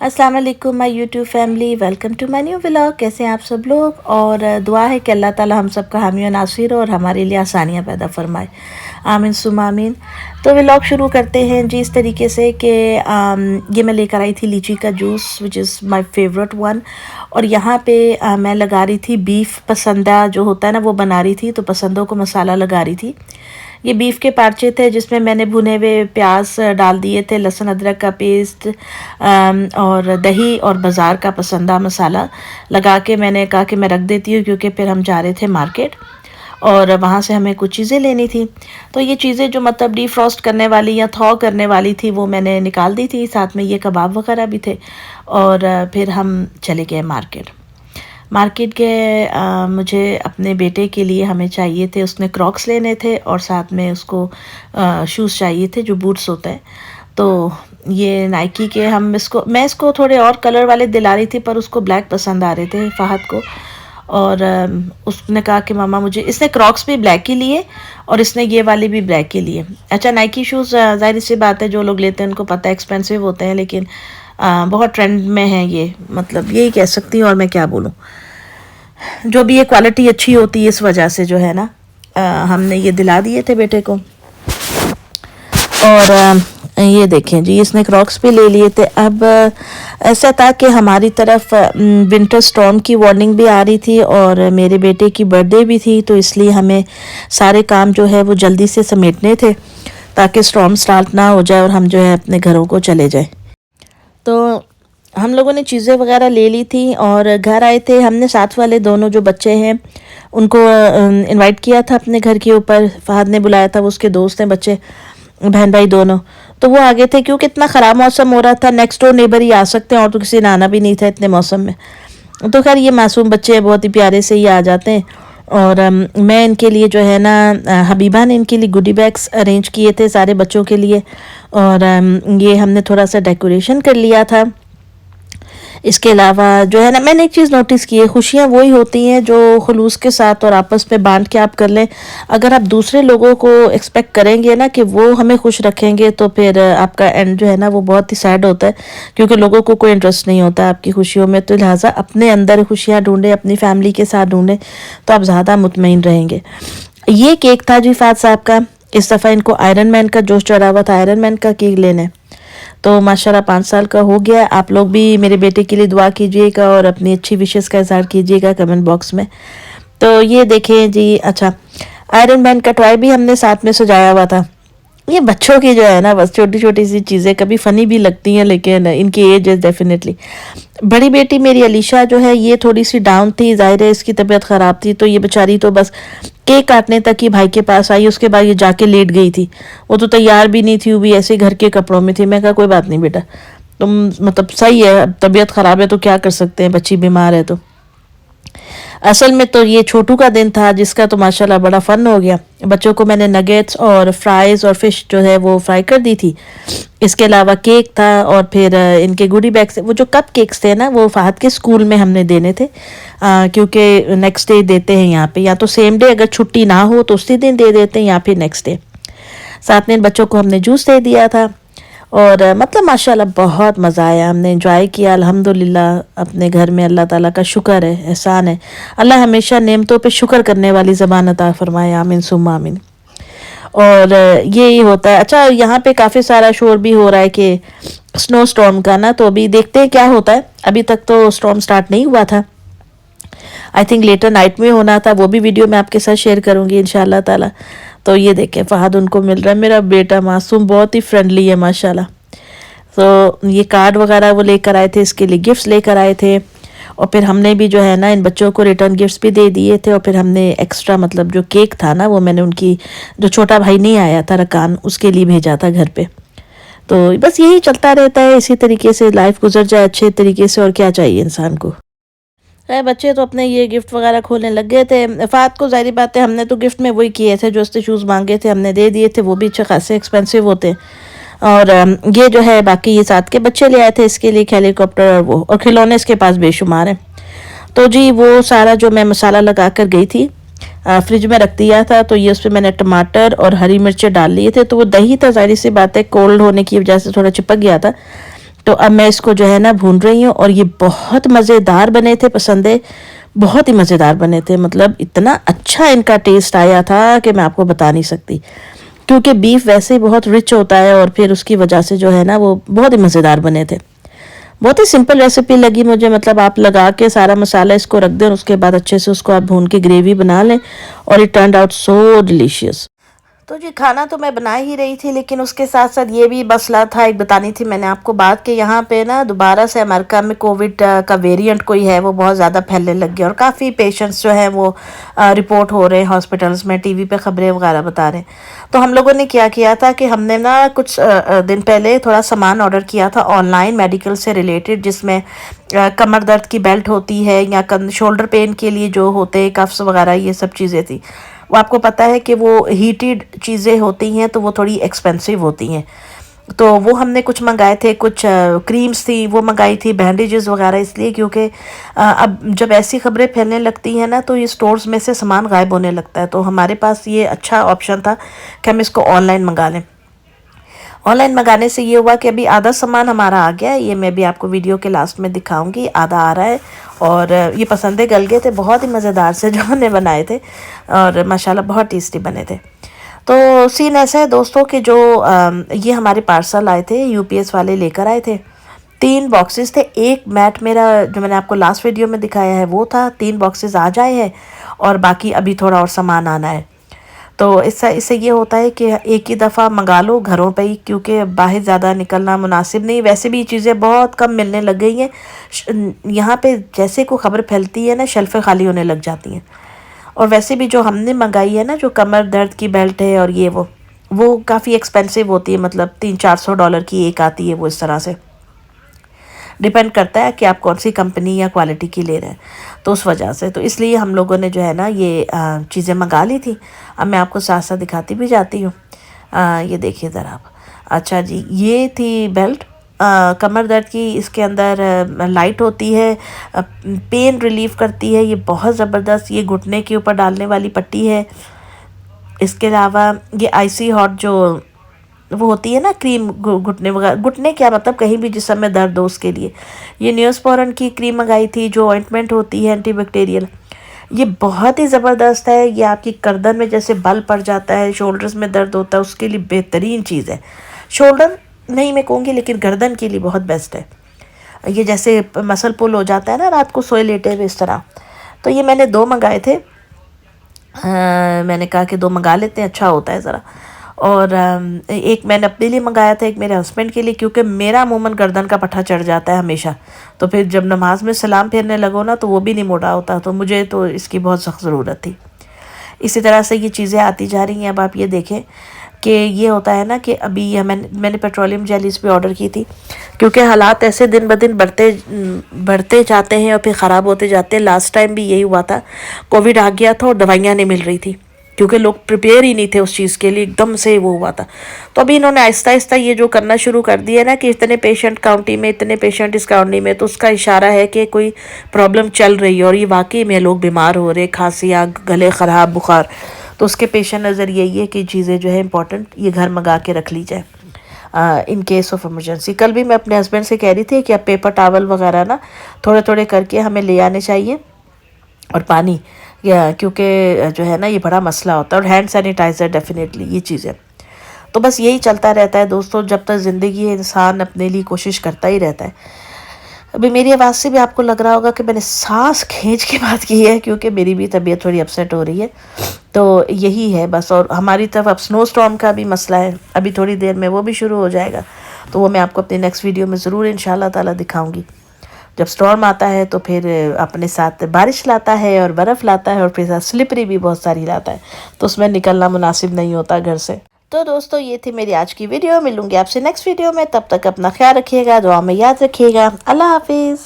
अस्सलाम वालेकुम my YouTube family, welcome to my new vlog. कैसे हैं आप सब लोग। और दुआ है कि अल्लाह ताला हम सब का हामी व नासिर हो और हमारे लिए आसानियाँ पैदा फरमाए। आमीन सुम आमीन। तो व्लॉग शुरू करते हैं जी इस तरीके से कि ये मैं लेकर आई थी लीची का juice which is my favourite one. और यहाँ पे मैं लगा रही थी बीफ पसंदा जो होता है ना, वो बना रही थी। तो पसंदों को मसाला लगा रही थी। ये बीफ के पार्चे थे जिसमें मैंने भुने हुए प्याज डाल दिए थे, लहसुन अदरक का पेस्ट और दही और बाज़ार का पसंदा मसाला लगा के मैंने कहा कि मैं रख देती हूँ, क्योंकि फिर हम जा रहे थे मार्केट और वहाँ से हमें कुछ चीज़ें लेनी थी। तो ये चीज़ें जो मतलब डीफ्रॉस्ट करने वाली या थॉ करने वाली थी वो मैंने निकाल दी थी। साथ में ये कबाब वगैरह भी थे। और फिर हम चले गए मार्केट गए। मुझे अपने बेटे के लिए हमें चाहिए थे, उसने क्रॉक्स लेने थे और साथ में उसको शूज़ चाहिए थे जो बूट्स होते हैं। तो ये नाइकी के मैं इसको थोड़े और कलर वाले दिला रही थी, पर उसको ब्लैक पसंद आ रहे थे फ़हद को। और उसने कहा कि मामा मुझे, इसने क्रॉक्स भी ब्लैक ही लिए और इसने ये वाले भी ब्लैक ही लिए। अच्छा, नाइकी शूज़ ज़ाहिर सी बात है, जो लोग लेते हैं उनको पता है एक्सपेंसिव होते हैं, लेकिन बहुत ट्रेंड में है ये, मतलब यही कह सकती हूँ। और मैं क्या बोलूँ, जो भी ये क्वालिटी अच्छी होती है इस वजह से जो है ना, हमने ये दिला दिए थे बेटे को। और ये देखें जी, इसने क्रॉक्स भी ले लिए थे। अब ऐसा था कि हमारी तरफ विंटर स्टॉर्म की वार्निंग भी आ रही थी और मेरे बेटे की बर्थडे भी थी, तो इसलिए हमें सारे काम जो है वो जल्दी से समेटने थे ताकि स्टॉर्म स्टार्ट ना हो जाए और हम जो है अपने घरों को चले जाए। तो हम लोगों ने चीज़ें वगैरह ले ली थी और घर आए थे। हमने साथ वाले दोनों जो बच्चे हैं उनको इनवाइट किया था अपने घर के ऊपर। फहद ने बुलाया था, वो उसके दोस्त हैं बच्चे, बहन भाई दोनों। तो वो आगे थे क्योंकि इतना ख़राब मौसम हो रहा था। नेक्स्ट डोर नेबर ही आ सकते हैं और तो किसी ने आना भी नहीं था इतने मौसम में। तो खैर ये मासूम बच्चे बहुत ही प्यारे से ही आ जाते हैं। और मैं इनके लिए जो है ना, हबीबा ने इनके लिए गुडी बैग्स अरेंज किए थे सारे बच्चों के लिए। और ये हमने थोड़ा सा डेकोरेशन कर लिया था। इसके अलावा जो है ना, मैंने एक चीज़ नोटिस की है, खुशियाँ वही होती हैं जो खुलूस के साथ और आपस में बांट के आप कर लें। अगर आप दूसरे लोगों को एक्सपेक्ट करेंगे ना कि वो हमें खुश रखेंगे, तो फिर आपका एंड जो है ना वो बहुत ही सैड होता है, क्योंकि लोगों को कोई इंटरेस्ट नहीं होता आपकी खुशियों में। तो लिहाजा अपने अंदर खुशियाँ ढूंढें, अपनी फैमिली के साथ ढूंढें, तो आप ज़्यादा मुतमईन रहेंगे। ये केक था जी फाद साहब का। इस दफ़ा इनको आयरन मैन का जोश चढ़ा हुआ था, आयरन मैन का केक लेने। तो माशाल्लाह 5 साल का हो गया। आप लोग भी मेरे बेटे के लिए दुआ कीजिएगा और अपनी अच्छी विशेस का इजहार कीजिएगा कमेंट बॉक्स में। तो ये देखें जी, अच्छा आयरन मैन का टॉय भी हमने साथ में सजाया हुआ था। ये बच्चों की जो है ना, बस छोटी छोटी सी चीज़ें कभी फ़नी भी लगती हैं, लेकिन इनकी एज इज़ डेफिनेटली। बड़ी बेटी मेरी अलीशा जो है ये थोड़ी सी डाउन थी, जाहिर है इसकी तबीयत ख़राब थी, तो ये बेचारी तो बस केक काटने तक ही भाई के पास आई। उसके बाद ये जाके लेट गई थी। वो तो तैयार भी नहीं थी, वो भी ऐसे घर के कपड़ों में थी। मैं कहा कोई बात नहीं बेटा, तुम मतलब सही है, तबीयत ख़राब है तो क्या कर सकते हैं, बच्ची बीमार है तो। असल में तो ये छोटू का दिन था, जिसका तो माशाल्लाह बड़ा फन हो गया। बच्चों को मैंने नगेट्स और फ्राइज़ और फ़िश जो है वो फ्राई कर दी थी। इसके अलावा केक था और फिर इनके गुडी बैग्स, वो जो कप केक्स थे ना, वो फहद के स्कूल में हमने देने थे, क्योंकि नेक्स्ट डे देते हैं यहाँ पे, या तो सेम डे अगर छुट्टी ना हो तो उसी दिन दे देते हैं या फिर नेक्स्ट डे। साथ में इन बच्चों को हमने जूस दे दिया था। और मतलब माशाल्लाह बहुत मज़ा आया, हमने एंजॉय किया अल्हम्दुलिल्लाह। अपने घर में अल्लाह ताला का शुक्र है, एहसान है। अल्लाह हमेशा नेमतों पे शुक्र करने वाली ज़बान अता फरमाए, आमीन सुम्मा आमीन। और यही होता है। अच्छा, यहाँ पे काफ़ी सारा शोर भी हो रहा है कि स्नो स्टॉर्म का ना, तो अभी देखते हैं क्या होता है। अभी तक तो स्टॉर्म स्टार्ट नहीं हुआ था, आई थिंक लेटर नाइट में होना था। वो भी वीडियो मैं आपके साथ शेयर करूँगी इंशाल्लाह ताला। तो ये देखें फहद उनको मिल रहा है, मेरा बेटा मासूम बहुत ही फ्रेंडली है माशाल्लाह। तो ये कार्ड वगैरह वो लेकर आए थे, इसके लिए गिफ्ट्स लेकर आए थे। और फिर हमने भी जो है ना इन बच्चों को रिटर्न गिफ्ट्स भी दे दिए थे। और फिर हमने एक्स्ट्रा मतलब जो केक था ना, वो मैंने उनकी, जो छोटा भाई नहीं आया था रकान, उसके लिए भेजा था घर पे। तो बस यही चलता रहता है, इसी तरीके से लाइफ गुजर जाए अच्छे तरीके से, और क्या चाहिए इंसान को। है बच्चे तो अपने ये गिफ्ट वगैरह खोलने लग गए थे। फ़ात को ज़ाहिर बात है हमने तो गिफ्ट में वही किए थे, जो उसने शूज़ मांगे थे हमने दे दिए थे, वो भी अच्छे खासे एक्सपेंसिव होते हैं। और ये जो है बाकी ये साथ के बच्चे ले आए थे इसके लिए हेलीकॉप्टर और वो, और खिलौने इसके पास बेशुमार हैं। तो जी वो सारा जो मैं मसाला लगा कर गई थी, फ्रिज में रख दिया था। तो ये उस पर मैंने टमाटर और हरी मिर्चें डाल लिए थे। तो वो दही था, ज़ाहिर सी बात है कोल्ड होने की वजह से थोड़ा चिपक गया था, तो अब मैं इसको जो है ना भून रही हूँ, और ये बहुत मज़ेदार बने थे, पसंद है, बहुत ही मज़ेदार बने थे। मतलब इतना अच्छा इनका टेस्ट आया था कि मैं आपको बता नहीं सकती, क्योंकि बीफ वैसे ही बहुत रिच होता है, और फिर उसकी वजह से जो है ना वो बहुत ही मज़ेदार बने थे। बहुत ही सिंपल रेसिपी लगी मुझे। मतलब आप लगा के सारा मसाला इसको रख दें, और उसके बाद अच्छे से उसको आप भून के ग्रेवी बना लें, और it turned out so delicious. तो जी खाना तो मैं बना ही रही थी, लेकिन उसके साथ साथ ये भी मसला था, एक बतानी थी मैंने आपको बात, कि यहाँ पे ना दोबारा से अमेरिका में कोविड का वेरिएंट कोई है वो बहुत ज़्यादा फैलने लग गया, और काफ़ी पेशेंट्स जो हैं वो रिपोर्ट हो रहे हैं हॉस्पिटल्स में, टीवी पे खबरें वगैरह बता रहे हैं। तो हम लोगों ने क्या किया था कि हमने ना कुछ दिन पहले थोड़ा सामान ऑर्डर किया था ऑनलाइन, मेडिकल से रिलेटेड, जिसमें कमर दर्द की बेल्ट होती है, या शोल्डर पेन के लिए जो होते हैं कफ्स वगैरह, ये सब चीज़ें थी। वो आपको पता है कि वो हीटेड चीज़ें होती हैं तो वो थोड़ी एक्सपेंसिव होती हैं। तो वो हमने कुछ मंगाए थे, कुछ क्रीम्स थी वो मंगाई थी, बैंडेजेस वगैरह, इसलिए क्योंकि अब जब ऐसी खबरें फैलने लगती हैं ना तो ये स्टोर्स में से सामान गायब होने लगता है। तो हमारे पास ये अच्छा ऑप्शन था कि हम इसको ऑनलाइन मंगा लें। ऑनलाइन मंगाने से ये हुआ कि अभी आधा सामान हमारा आ गया है, ये मैं भी आपको वीडियो के लास्ट में दिखाऊंगी, आधा आ रहा है। और ये पसंदे गल गए थे, बहुत ही मज़ेदार से जो हमने बनाए थे, और माशाल्लाह बहुत टेस्टी बने थे। तो सीन ऐसा है दोस्तों कि जो ये हमारे पार्सल आए थे, यूपीएस वाले लेकर आए थे। 3 बॉक्सेस थे, एक मैट मेरा जो मैंने आपको लास्ट वीडियो में दिखाया है वो था, 3 बॉक्सेस आ जाए हैं, और बाकी अभी थोड़ा और सामान आना है। तो इससे इससे ये होता है कि एक ही दफ़ा मंगा लो घरों पे ही, क्योंकि बाहर ज़्यादा निकलना मुनासिब नहीं। वैसे भी चीज़ें बहुत कम मिलने लग गई हैं यहाँ पे, जैसे कोई खबर फैलती है ना शेल्फ़ें खाली होने लग जाती हैं। और वैसे भी जो हमने मंगाई है ना, जो कमर दर्द की बेल्ट है, और ये वो काफ़ी एक्सपेंसिव होती है, मतलब $300-400 की एक आती है वो, इस तरह से डिपेंड करता है कि आप कौन सी कंपनी या क्वालिटी की ले रहे हैं। तो उस वजह से, तो इसलिए हम लोगों ने जो है ना ये चीज़ें मंगा ली थी। अब मैं आपको साथ साथ दिखाती भी जाती हूँ। ये देखिए ज़रा आप। अच्छा जी, ये थी बेल्ट कमर दर्द की। इसके अंदर लाइट होती है, पेन रिलीफ करती है, ये बहुत ज़बरदस्त। ये घुटने के ऊपर डालने वाली पट्टी है। इसके अलावा ये आईसी हॉट जो वो होती है ना क्रीम, घुटने वगैरह, घुटने क्या मतलब कहीं भी जिस समय दर्द हो उसके लिए। ये न्यूज़पोरन की क्रीम मंगाई थी, जो ऑइंटमेंट होती है एंटीबैक्टीरियल। ये बहुत ही ज़बरदस्त है। ये आपकी गर्दन में जैसे बल पड़ जाता है, शोल्डर्स में दर्द होता है, उसके लिए बेहतरीन चीज़ है। शोल्डर नहीं मैं कहूँगी, लेकिन गर्दन के लिए बहुत बेस्ट है। ये जैसे मसल पुल हो जाता है ना रात को सोए लेटे हुए, इस तरह। तो ये मैंने 2 मंगाए थे। मैंने कहा कि 2 मंगा लेते हैं, अच्छा होता है ज़रा। और एक मैंने अपने लिए मंगाया था, एक मेरे हस्बैंड के लिए, क्योंकि मेरा अमूमन गर्दन का पट्टा चढ़ जाता है हमेशा। तो फिर जब नमाज में सलाम फेरने लगो ना तो वो भी नहीं मोड़ा होता, तो मुझे तो इसकी बहुत सख्त ज़रूरत थी। इसी तरह से ये चीज़ें आती जा रही हैं। अब आप ये देखें कि ये होता है ना कि अभी ये मैंने पेट्रोलियम जेलीज भी ऑर्डर की थी, क्योंकि हालात ऐसे दिन ब दिन बढ़ते जाते हैं और फिर ख़राब होते जाते हैं। लास्ट टाइम भी यही हुआ था, कोविड आ गया था और दवाइयाँ नहीं मिल रही थी, क्योंकि लोग प्रिपेयर ही नहीं थे उस चीज़ के लिए, एकदम से वो हुआ था। तो अभी इन्होंने आहिस्ता आहिस्ता ये जो करना शुरू कर दिया ना कि इतने पेशेंट काउंटी में, इतने पेशेंट इस काउंटी में, तो उसका इशारा है कि कोई प्रॉब्लम चल रही है, और ये वाकई में लोग बीमार हो रहे, खांसियाँ, गले ख़राब, बुखार। तो उसके पेश नज़र यही है कि चीज़ें जो है इंपॉर्टेंट ये घर मंगा के रख ली जाए इन केस ऑफ इमरजेंसी। कल भी मैं अपने हस्बैंड से कह रही थी कि अब पेपर टावल वगैरह ना थोड़े थोड़े करके हमें ले आने चाहिए, और पानी, या क्योंकि जो है ना ये बड़ा मसला होता है, और हैंड सैनिटाइज़र डेफिनेटली, ये चीज़ें। तो बस यही चलता रहता है दोस्तों, जब तक ज़िंदगी है इंसान अपने लिए कोशिश करता ही रहता है। अभी मेरी आवाज़ से भी आपको लग रहा होगा कि मैंने सांस खींच के बात की है, क्योंकि मेरी भी तबीयत थोड़ी अपसेट हो रही है। तो यही है बस। और हमारी तरफ अब स्नो स्टॉर्म का भी मसला है, अभी थोड़ी देर में वो भी शुरू हो जाएगा। तो वो मैं आपको अपनी नेक्स्ट वीडियो में ज़रूर इंशाल्लाह ताला दिखाऊंगी। जब स्टॉर्म आता है तो फिर अपने साथ बारिश लाता है और बर्फ़ लाता है, और फिर साथ स्लिपरी भी बहुत सारी लाता है, तो उसमें निकलना मुनासिब नहीं होता घर से। तो दोस्तों ये थी मेरी आज की वीडियो। मिलूंगी आपसे नेक्स्ट वीडियो में, तब तक अपना ख्याल रखिएगा, दुआ में याद रखिएगा। अल्लाह हाफिज़।